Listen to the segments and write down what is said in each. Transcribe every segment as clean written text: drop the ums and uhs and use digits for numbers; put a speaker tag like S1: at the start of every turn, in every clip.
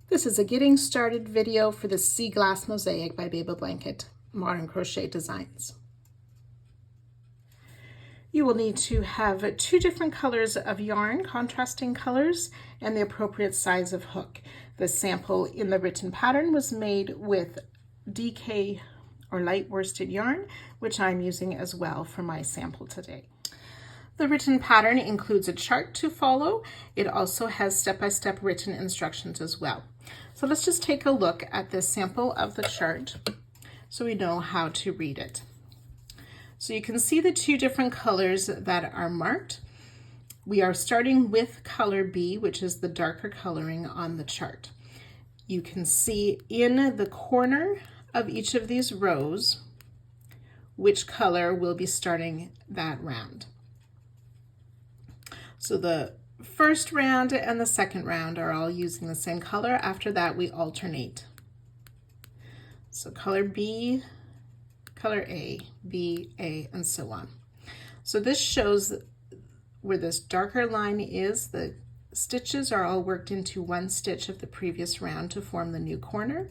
S1: This is a getting started video for the SEA GLASS MOSAIC by BebaBlanket Modern Crochet Designs. You will need to have 2 different colors of yarn, contrasting colors, and the appropriate size of hook. The sample in the written pattern was made with DK or light worsted yarn, which I'm using as well for my sample today. The written pattern includes a chart to follow. It also has step-by-step written instructions as well. So let's just take a look at this sample of the chart so we know how to read it. So you can see the 2 different colors that are marked. We are starting with color B, which is the darker coloring on the chart. You can see in the corner of each of these rows which color will be starting that round. So the first round and the second round are all using the same color. After that, we alternate. So color B, color A, B, A, and so on. So this shows where this darker line is. The stitches are all worked into 1 stitch of the previous round to form the new corner.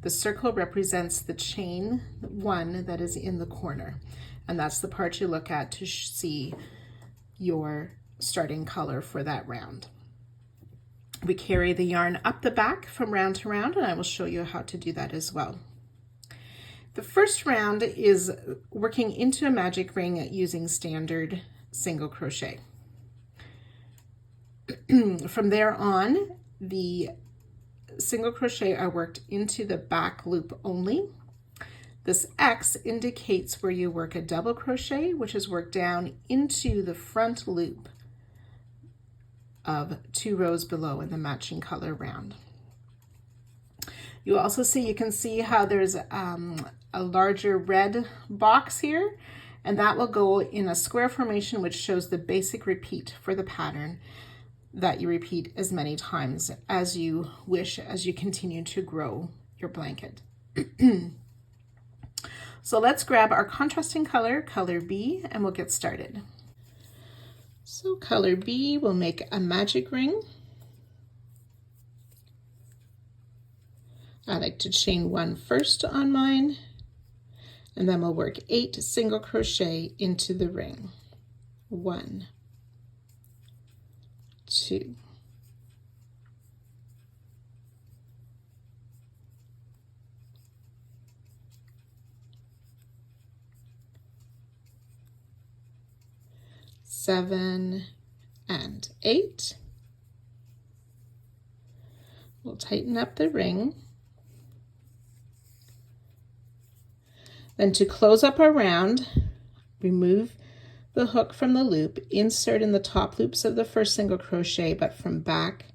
S1: The circle represents the chain 1 that is in the corner, and that's the part you look at to see your starting color for that round. We carry the yarn up the back from round to round, and I will show you how to do that as well. The first round is working into a magic ring using standard single crochet. From there on, the single crochet are worked into the back loop only. This X indicates where you work a double crochet, which is worked down into the front loop of 2 rows below in the matching color round. You also see, you can see how there's a larger red box here, and that will go in a square formation, which shows the basic repeat for the pattern that you repeat as many times as you wish as you continue to grow your blanket. So let's grab our contrasting color, color B, and we'll get started. So color B will make a magic ring. I like to chain 1 first on mine, and then we'll work 8 single crochet into the ring. 1, 2, 7 and 8. We'll tighten up the ring. Then to close up our round, remove the hook from the loop, insert in the top loops of the first single crochet, but from back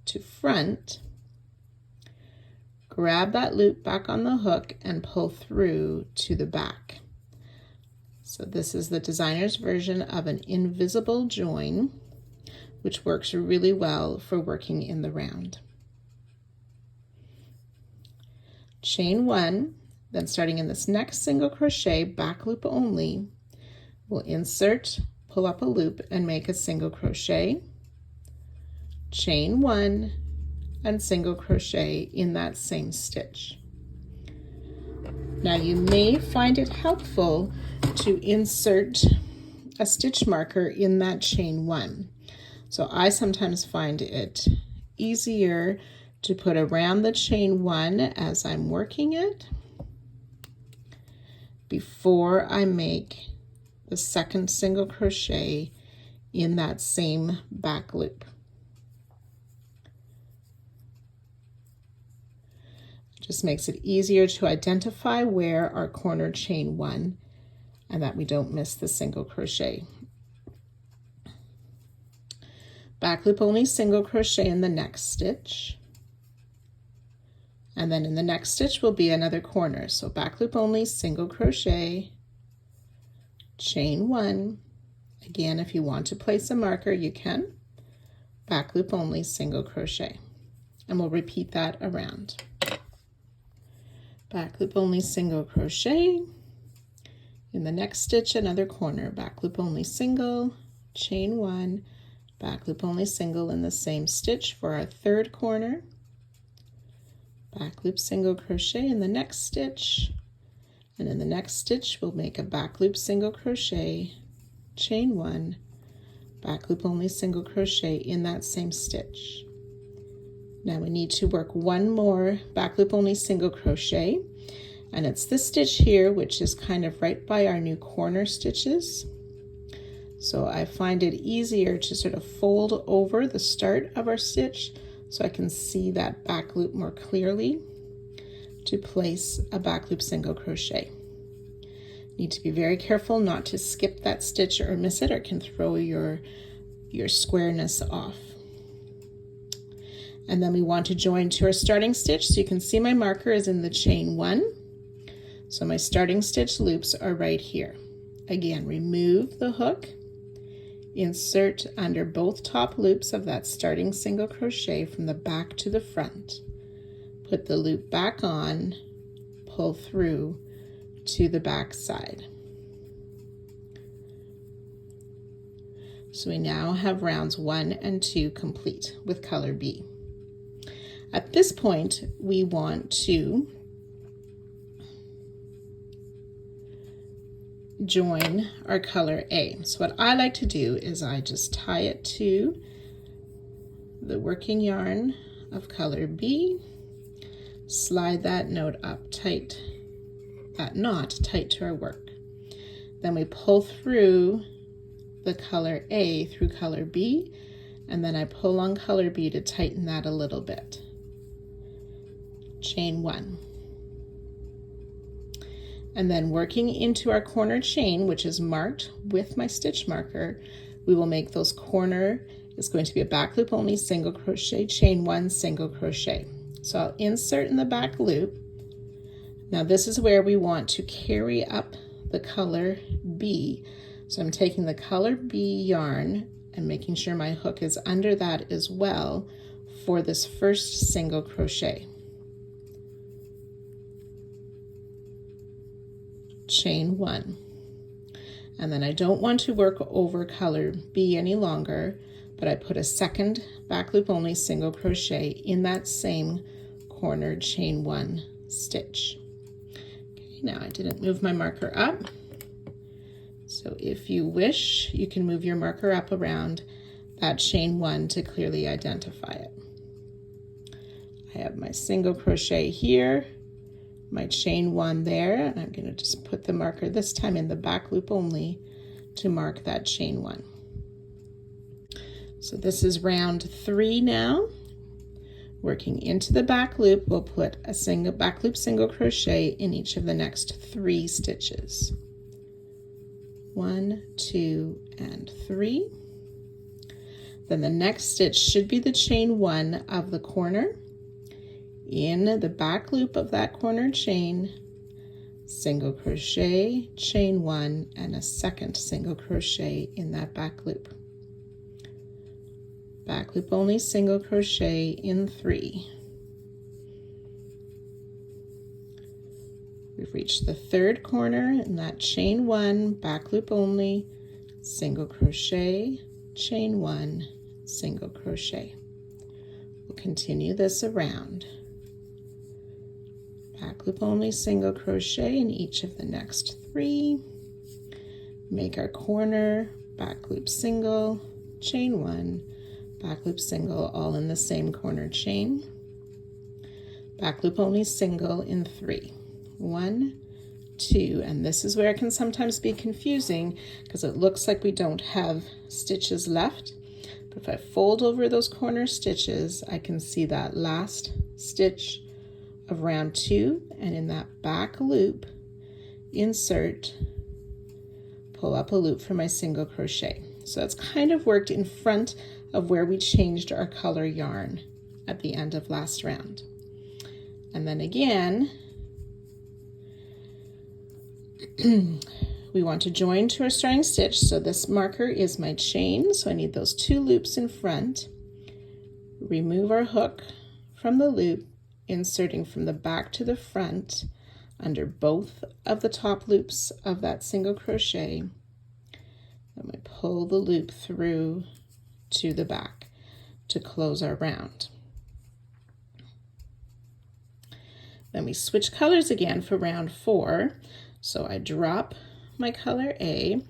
S1: to front. Grab that loop back on the hook and pull through to the back. So this is the designer's version of an invisible join, which works really well for working in the round. Chain 1, then starting in this next single crochet, back loop only, we'll insert, pull up a loop, and make a single crochet, chain 1, and single crochet in that same stitch. Now you may find it helpful to insert a stitch marker in that chain 1. So I sometimes find it easier to put around the chain 1 as I'm working it before I make the second single crochet in that same back loop. Just makes it easier to identify where our corner chain 1 and that we don't miss the single crochet. Back loop only single crochet in the next stitch. And then in the next stitch will be another corner. So back loop only single crochet, chain 1. Again, if you want to place a marker, you can. Back loop only single crochet. And we'll repeat that around. Back loop only single crochet, in the next stitch another corner, back loop only single, chain 1, back loop only single in the same stitch for our third corner, back loop, single crochet in the next stitch, and in the next stitch we'll make a back loop, single crochet, chain 1, back loop only, single crochet in that same stitch. Now we need to work one more back loop only, single crochet, and it's this stitch here, which is kind of right by our new corner stitches. So I find it easier to sort of fold over the start of our stitch so I can see that back loop more clearly to place a back loop, single crochet. Need to be very careful not to skip that stitch or miss it, or it can throw your squareness off. And then we want to join to our starting stitch. So you can see my marker is in the chain 1. So my starting stitch loops are right here. Again, remove the hook, insert under both top loops of that starting single crochet from the back to the front. Put the loop back on, pull through to the back side. So we now have rounds 1 and 2 complete with color B. At this point, we want to join our color A. So what I like to do is I just tie it to the working yarn of color B, slide that knot up tight, that knot tight to our work. Then we pull through the color A through color B, and then I pull on color B to tighten that a little bit. Chain 1. And then working into our corner chain, which is marked with my stitch marker, we will make those corner, is going to be a back loop only, single crochet, chain 1, single crochet. So I'll insert in the back loop. Now this is where we want to carry up the color B. So I'm taking the color B yarn and making sure my hook is under that as well for this first single crochet. Chain 1. And then I don't want to work over color B any longer, but I put a second back loop only, single crochet in that same corner chain 1 stitch. Okay, now I didn't move my marker up, so if you wish you can move your marker up around that chain 1 to clearly identify it. I have my single crochet here, my chain 1 there, and I'm going to just put the marker this time in the back loop only to mark that chain 1. So this is round 3 now. Working into the back loop, we'll put a single back loop, single crochet in each of the next 3 stitches. 1, 2, and 3. Then the next stitch should be the chain 1 of the corner. In the back loop of that corner chain, single crochet, chain 1, and a second single crochet in that back loop. Back loop only, single crochet in 3. We've reached the 3rd corner in that chain 1, back loop only, single crochet, chain 1, single crochet. We'll continue this around. Back loop only, single crochet in each of the next 3. Make our corner, back loop single, chain 1, back loop single, all in the same corner chain. Back loop only, single in 3. 1, 2, and this is where it can sometimes be confusing because it looks like we don't have stitches left. But if I fold over those corner stitches, I can see that last stitch of round 2, and in that back loop, insert, pull up a loop for my single crochet. So that's kind of worked in front of where we changed our color yarn at the end of last round. And then again, we want to join to our starting stitch. So this marker is my chain, so I need those 2 loops in front. Remove our hook from the loop, inserting from the back to the front under both of the top loops of that single crochet. Then we pull the loop through to the back to close our round. Then we switch colors again for round 4. So I drop my color A.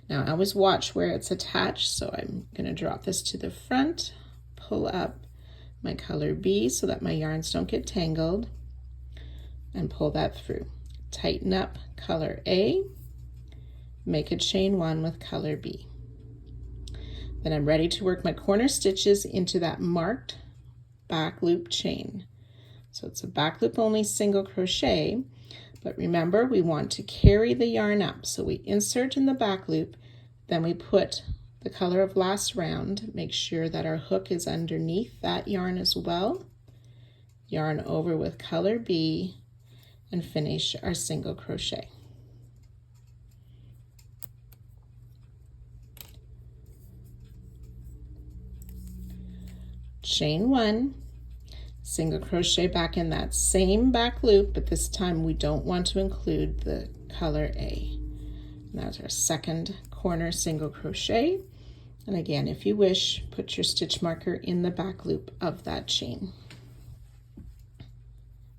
S1: Now I always watch where it's attached, so I'm going to drop this to the front, pull up my color B so that my yarns don't get tangled, and pull that through. Tighten up color A, make a chain 1 with color B. Then I'm ready to work my corner stitches into that marked back loop chain. So it's a back loop only single crochet, but remember we want to carry the yarn up. So we insert in the back loop, then we put the color of last round, make sure that our hook is underneath that yarn as well. Yarn over with color B and finish our single crochet. Chain 1, single crochet back in that same back loop, but this time we don't want to include the color A. And that's our second corner single crochet. And again, if you wish, put your stitch marker in the back loop of that chain.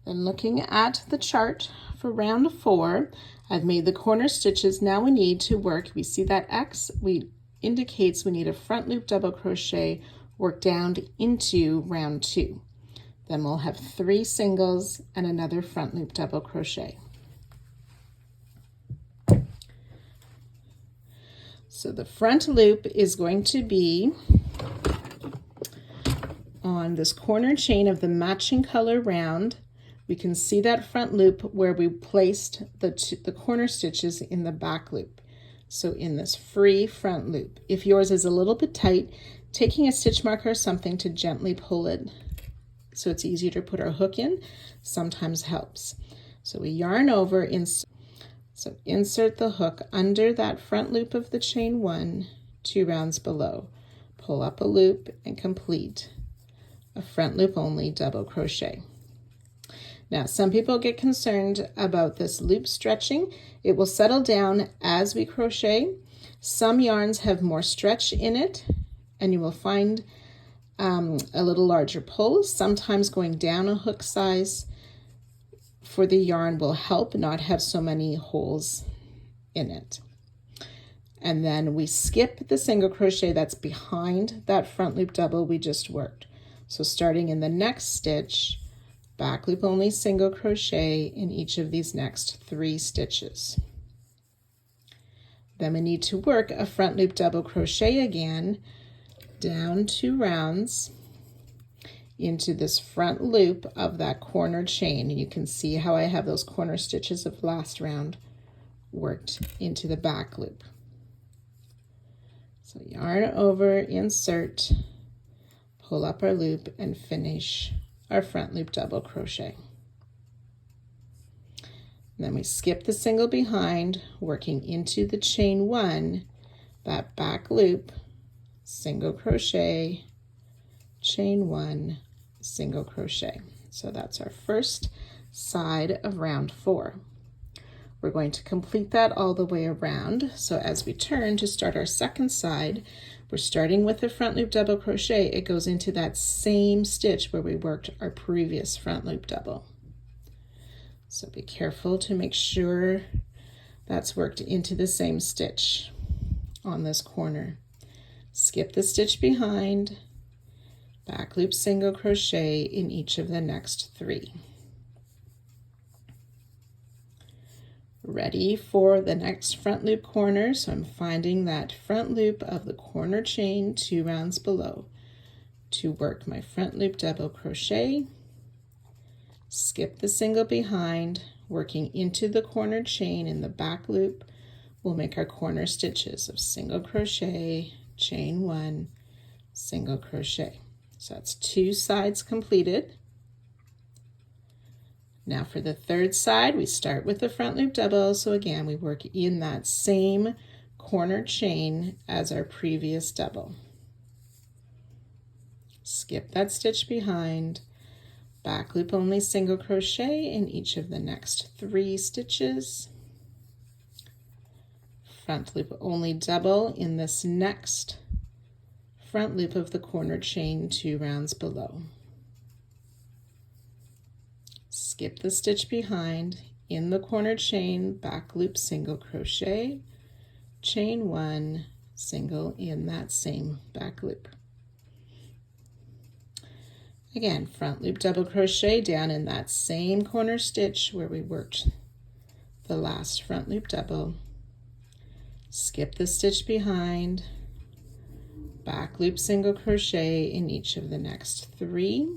S1: Then looking at the chart for round 4, I've made the corner stitches. Now we need to work, we see that X indicates we need a front loop double crochet work down into round 2. Then we'll have 3 singles and another front loop double crochet. So the front loop is going to be on this corner chain of the matching color round. We can see that front loop where we placed the corner stitches in the back loop. So in this free front loop. If yours is a little bit tight, taking a stitch marker or something to gently pull it so it's easier to put our hook in sometimes helps. So we yarn over, insert the hook under that front loop of the chain 1, 2 rounds below. Pull up a loop and complete a front loop only double crochet. Now, some people get concerned about this loop stretching. It will settle down as we crochet. Some yarns have more stretch in it, and you will find a little larger pull. Sometimes going down a hook size for the yarn will help not have so many holes in it. And then we skip the single crochet that's behind that front loop double we just worked. So starting in the next stitch, back loop only single crochet in each of these next 3 stitches. Then we need to work a front loop double crochet again down 2 rounds into this front loop of that corner chain. And you can see how I have those corner stitches of last round worked into the back loop. So yarn over, insert, pull up our loop and finish our front loop double crochet. And then we skip the single behind, working into the chain 1, that back loop, single crochet, chain 1, single crochet. So that's our first side of round 4. We're going to complete that all the way around. So as we turn to start our second side, we're starting with the front loop double crochet. It goes into that same stitch where we worked our previous front loop double. So be careful to make sure that's worked into the same stitch on this corner. Skip the stitch behind, back loop single crochet in each of the next 3. Ready for the next front loop corner, so I'm finding that front loop of the corner chain 2 rounds below to work my front loop double crochet, skip the single behind, working into the corner chain in the back loop. We'll make our corner stitches of single crochet, chain 1, single crochet. So that's 2 sides completed. Now for the third side, we start with the front loop double. So again, we work in that same corner chain as our previous double. Skip that stitch behind, back loop only single crochet in each of the next 3 stitches. Front loop only double in this next front loop of the corner chain 2 rounds below. skip the stitch behind, in the corner chain, back loop, single crochet, chain 1, single in that same back loop. Again, front loop double crochet down in that same corner stitch where we worked the last front loop double, skip the stitch behind, back loop single crochet in each of the next 3,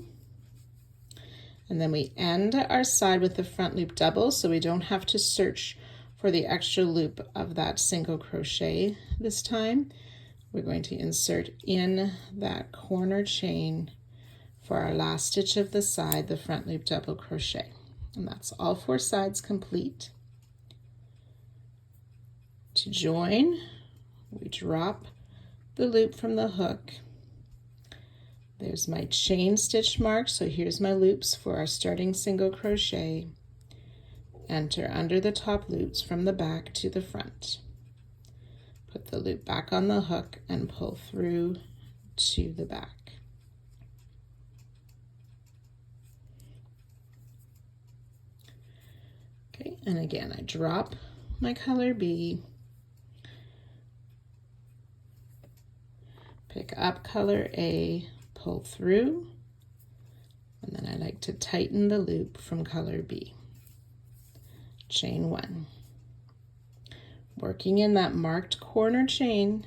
S1: and then we end our side with the front loop double so we don't have to search for the extra loop of that single crochet this time. We're going to insert in that corner chain for our last stitch of the side, the front loop double crochet, and that's all 4 sides complete. To join, we drop the loop from the hook. There's my chain stitch mark, so here's my loops for our starting single crochet. Enter under the top loops from the back to the front. Put the loop back on the hook and pull through to the back. Okay, and again, I drop my color B, pick up color A, pull through, and then I like to tighten the loop from color B. Chain 1. Working in that marked corner chain,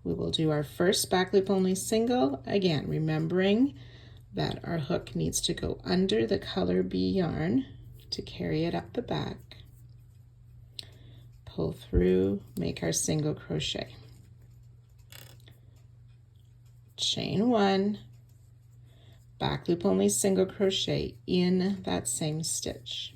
S1: we will do our first back loop only single, again remembering that our hook needs to go under the color B yarn to carry it up the back. Pull through, make our single crochet. Chain 1, back loop only single crochet in that same stitch.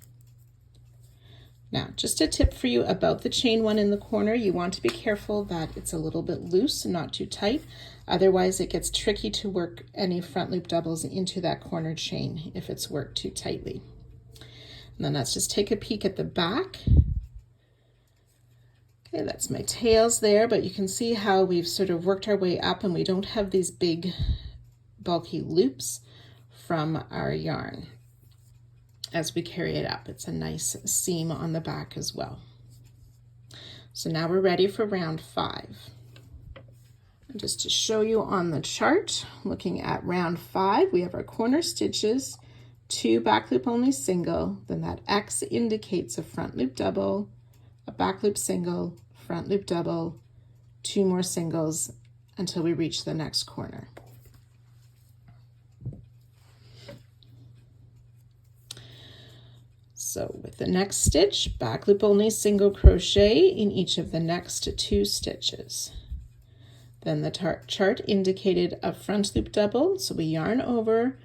S1: Now, just a tip for you about the chain 1 in the corner, you want to be careful that it's a little bit loose and not too tight, otherwise it gets tricky to work any front loop doubles into that corner chain if it's worked too tightly. And then let's just take a peek at the back. Okay, that's my tails there, but you can see how we've sort of worked our way up and we don't have these big bulky loops from our yarn as we carry it up. It's a nice seam on the back as well. So now we're ready for round 5. And just to show you on the chart, looking at round 5, we have our corner stitches, 2 back loop only single, then that X indicates a front loop double, a back loop single, front loop double, 2 more singles until we reach the next corner. So with the next stitch, back loop only single crochet in each of the next 2 stitches. Then the chart indicated a front loop double, so we yarn over,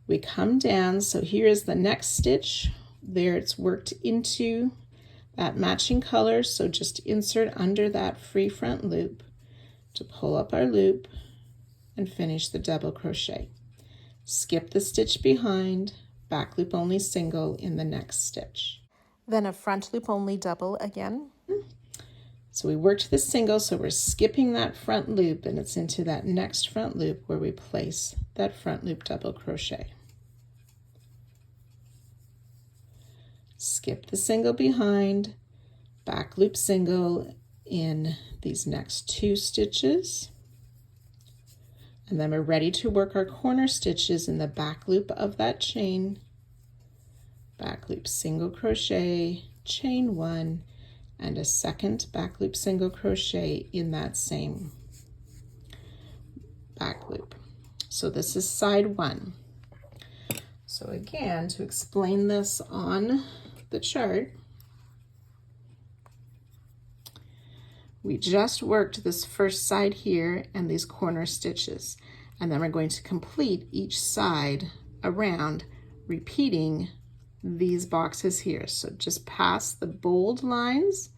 S1: we come down, so here is the next stitch. There it's worked into that matching color, so just insert under that free front loop to pull up our loop and finish the double crochet. Skip the stitch behind, back loop only single in the next stitch. Then a front loop only double again. So we worked the single, so we're skipping that front loop and it's into that next front loop where we place that front loop double crochet. Skip the single behind, back loop single in these next 2 stitches. And then we're ready to work our corner stitches in the back loop of that chain. Back loop single crochet, chain 1, and a second back loop single crochet in that same back loop. So this is side 1. So again, to explain this on the chart, we just worked this first side here and these corner stitches, and then we're going to complete each side around, repeating these boxes here. So just past the bold lines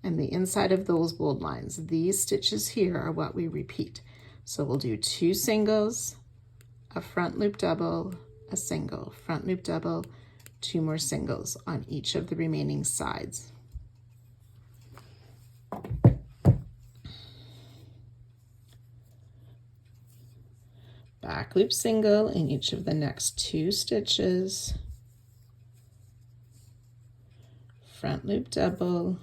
S1: and the inside of those bold lines, these stitches here are what we repeat. So we'll do 2 singles, a front loop double, a single, front loop double, 2 more singles on each of the remaining sides. Back loop single in each of the next 2 stitches, front loop double,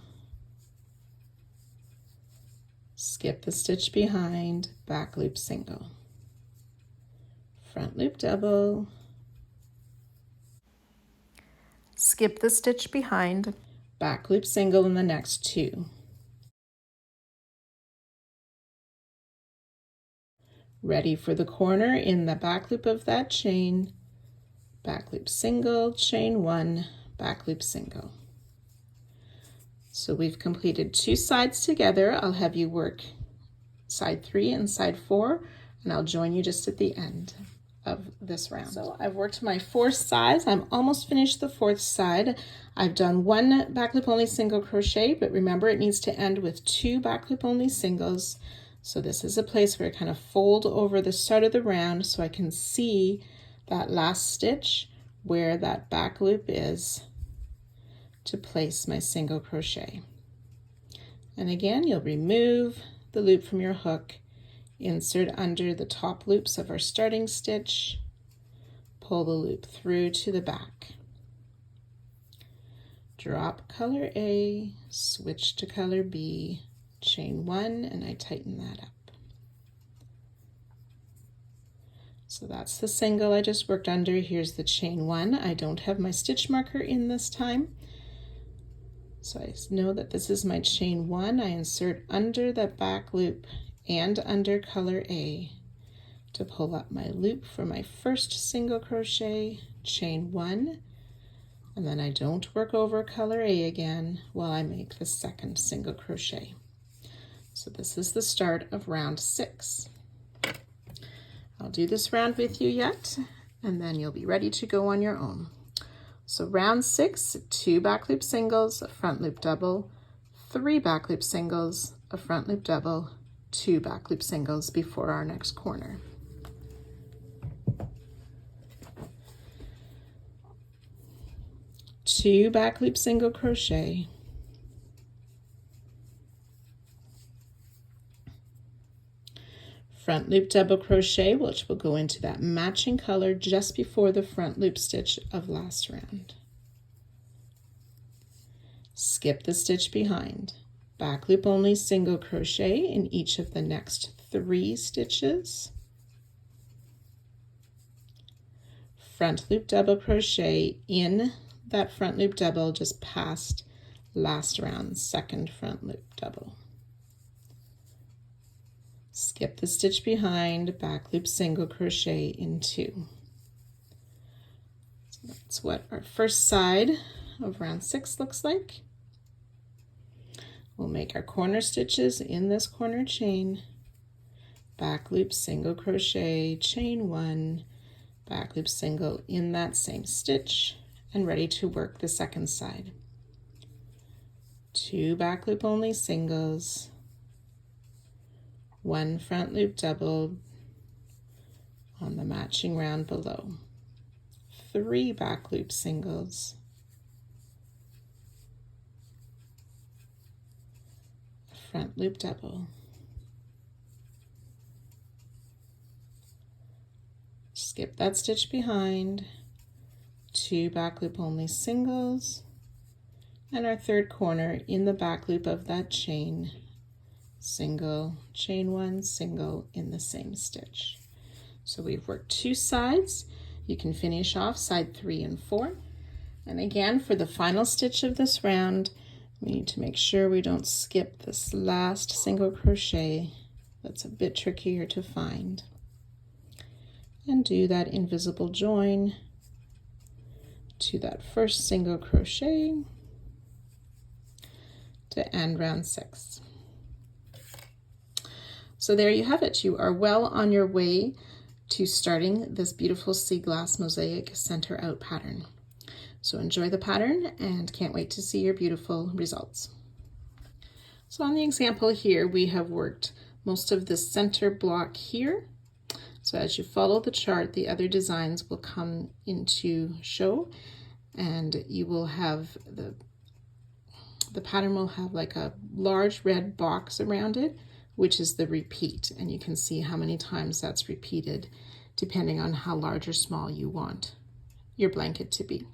S1: skip the stitch behind, back loop single, front loop double, skip the stitch behind, back loop single in the next two. Ready for the corner in the back loop of that chain, back loop single, chain one, back loop single. So we've completed two sides together. I'll have you work side 3 and side 4, and I'll join you just at the end of this round. So I've worked my 4 sides. I'm almost finished the 4th side. I've done 1 back loop only single crochet, but remember it needs to end with 2 back loop only singles. So this is a place where I kind of fold over the start of the round so I can see that last stitch where that back loop is to place my single crochet. And again, you'll remove the loop from your hook, insert under the top loops of our starting stitch, pull the loop through to the back. Drop color A, switch to color B, chain 1, and I tighten that up. So that's the single I just worked under. Here's the chain 1. I don't have my stitch marker in this time. So I know that this is my chain 1. I insert under the back loop and under color A to pull up my loop for my first single crochet, chain 1, and then I don't work over color A again while I make the second single crochet. So this is the start of round 6. I'll do this round with you yet, and then you'll be ready to go on your own. So round 6, 2 back loop singles, a front loop double, 3 back loop singles, a front loop double, 2 back loop singles before our next corner. Two back loop single crochet, front loop double crochet, which will go into that matching color just before the front loop stitch of last round. Skip the stitch behind, back loop only single crochet in each of the next 3 stitches, front loop double crochet in that front loop double just past last round's second front loop double. Skip the stitch behind, back loop single crochet in 2. So that's what our first side of round 6 looks like. We'll make our corner stitches in this corner chain, back loop single crochet, chain 1, back loop single in that same stitch, and ready to work the second side. 2 back loop only singles, 1 front loop double on the matching round below, 3 back loop singles, a front loop double, skip that stitch behind, 2 back loop only singles, and our third corner in the back loop of that chain, single, chain 1, single in the same stitch. So we've worked 2 sides. You can finish off side 3 and 4. And again, for the final stitch of this round, we need to make sure we don't skip this last single crochet. That's a bit trickier to find. And do that invisible join to that first single crochet to end round 6. So there you have it. You are well on your way to starting this beautiful sea glass mosaic center out pattern. So enjoy the pattern and can't wait to see your beautiful results. So on the example here, we have worked most of the center block here. So as you follow the chart, the other designs will come into show, and you will have the pattern will have like a large red box around it, which is the repeat, and you can see how many times that's repeated depending on how large or small you want your blanket to be.